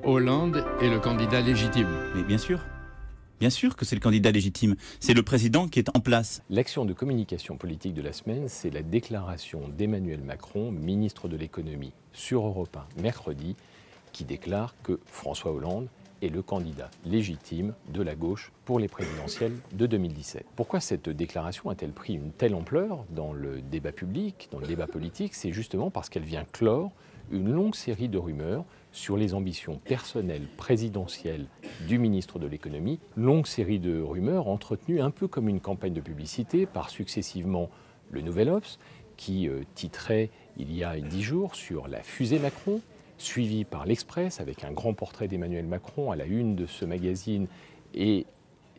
Hollande est le candidat légitime. Mais bien sûr que c'est le candidat légitime. C'est le président qui est en place. L'action de communication politique de la semaine, c'est la déclaration d'Emmanuel Macron, ministre de l'économie, sur Europe 1 mercredi, qui déclare que François Hollande est le candidat légitime de la gauche pour les présidentielles de 2017. Pourquoi cette déclaration a-t-elle pris une telle ampleur dans le débat public, dans le débat politique? C'est justement parce qu'elle vient clore une longue série de rumeurs sur les ambitions personnelles présidentielles du ministre de l'économie, longue série de rumeurs entretenues un peu comme une campagne de publicité par successivement le Nouvel Obs, qui titrait il y a 10 jours sur la fusée Macron, suivi par l'Express avec un grand portrait d'Emmanuel Macron à la une de ce magazine et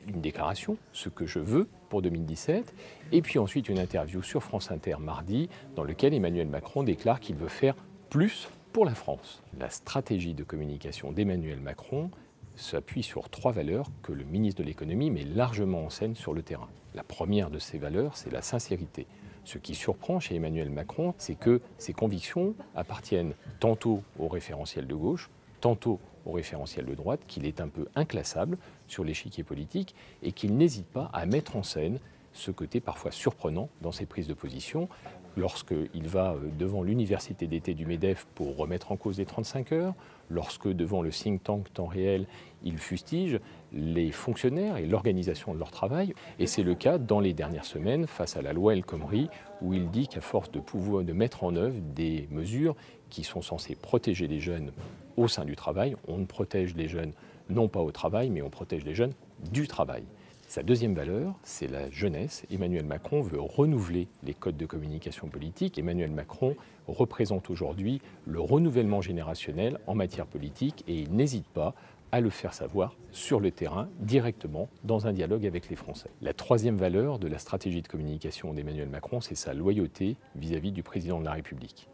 une déclaration, ce que je veux pour 2017, et puis ensuite une interview sur France Inter mardi dans lequel Emmanuel Macron déclare qu'il veut faire plus pour la France. La stratégie de communication d'Emmanuel Macron s'appuie sur 3 valeurs que le ministre de l'économie met largement en scène sur le terrain. La première de ces valeurs, c'est la sincérité. Ce qui surprend chez Emmanuel Macron, c'est que ses convictions appartiennent tantôt au référentiel de gauche, tantôt au référentiel de droite, qu'il est un peu inclassable sur l'échiquier politique et qu'il n'hésite pas à mettre en scène ce côté parfois surprenant dans ses prises de position. Lorsqu'il va devant l'université d'été du MEDEF pour remettre en cause les 35 heures, lorsque devant le think tank Temps réel, il fustige les fonctionnaires et l'organisation de leur travail. Et c'est le cas dans les dernières semaines face à la loi El Khomri, où il dit qu'à force de mettre en œuvre des mesures qui sont censées protéger les jeunes au sein du travail, on ne protège les jeunes non pas au travail, mais on protège les jeunes du travail. Sa deuxième valeur, c'est la jeunesse. Emmanuel Macron veut renouveler les codes de communication politique. Emmanuel Macron représente aujourd'hui le renouvellement générationnel en matière politique et il n'hésite pas à le faire savoir sur le terrain, directement, dans un dialogue avec les Français. La troisième valeur de la stratégie de communication d'Emmanuel Macron, c'est sa loyauté vis-à-vis du président de la République.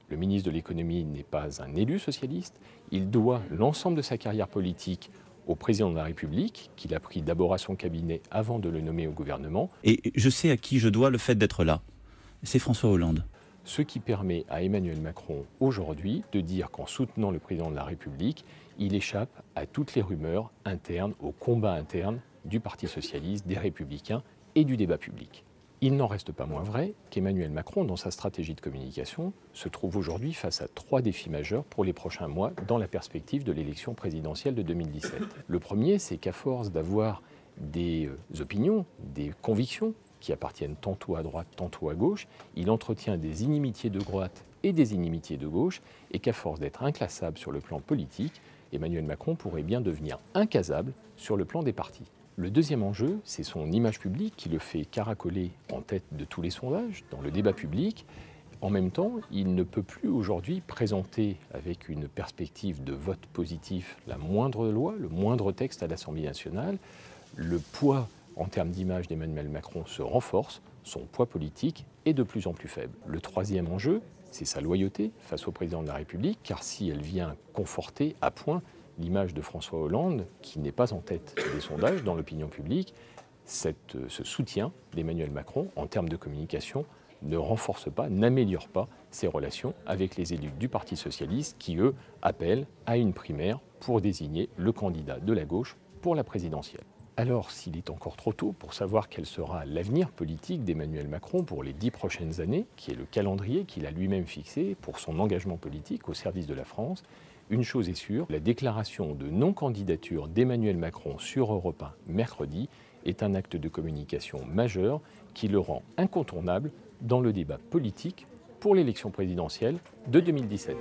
Le ministre de l'économie n'est pas un élu socialiste. Il doit l'ensemble de sa carrière politique au président de la République, qu'il a pris d'abord à son cabinet avant de le nommer au gouvernement. Et je sais à qui je dois le fait d'être là. C'est François Hollande. Ce qui permet à Emmanuel Macron aujourd'hui de dire qu'en soutenant le président de la République, il échappe à toutes les rumeurs internes, au combat interne du Parti socialiste, des Républicains et du débat public. Il n'en reste pas moins vrai qu'Emmanuel Macron, dans sa stratégie de communication, se trouve aujourd'hui face à 3 défis majeurs pour les prochains mois dans la perspective de l'élection présidentielle de 2017. Le premier, c'est qu'à force d'avoir des opinions, des convictions qui appartiennent tantôt à droite, tantôt à gauche, il entretient des inimitiés de droite et des inimitiés de gauche, et qu'à force d'être inclassable sur le plan politique, Emmanuel Macron pourrait bien devenir incasable sur le plan des partis. Le deuxième enjeu, c'est son image publique qui le fait caracoler en tête de tous les sondages, dans le débat public. En même temps, il ne peut plus aujourd'hui présenter avec une perspective de vote positif la moindre loi, le moindre texte à l'Assemblée nationale. Le poids en termes d'image d'Emmanuel Macron se renforce, son poids politique est de plus en plus faible. Le troisième enjeu, c'est sa loyauté face au président de la République, car si elle vient conforter à point l'image de François Hollande, qui n'est pas en tête des sondages dans l'opinion publique, ce soutien d'Emmanuel Macron en termes de communication ne renforce pas, n'améliore pas ses relations avec les élus du Parti socialiste qui, eux, appellent à une primaire pour désigner le candidat de la gauche pour la présidentielle. Alors, s'il est encore trop tôt pour savoir quel sera l'avenir politique d'Emmanuel Macron pour les 10 prochaines années, qui est le calendrier qu'il a lui-même fixé pour son engagement politique au service de la France, une chose est sûre, la déclaration de non-candidature d'Emmanuel Macron sur Europe 1 mercredi est un acte de communication majeur qui le rend incontournable dans le débat politique pour l'élection présidentielle de 2017.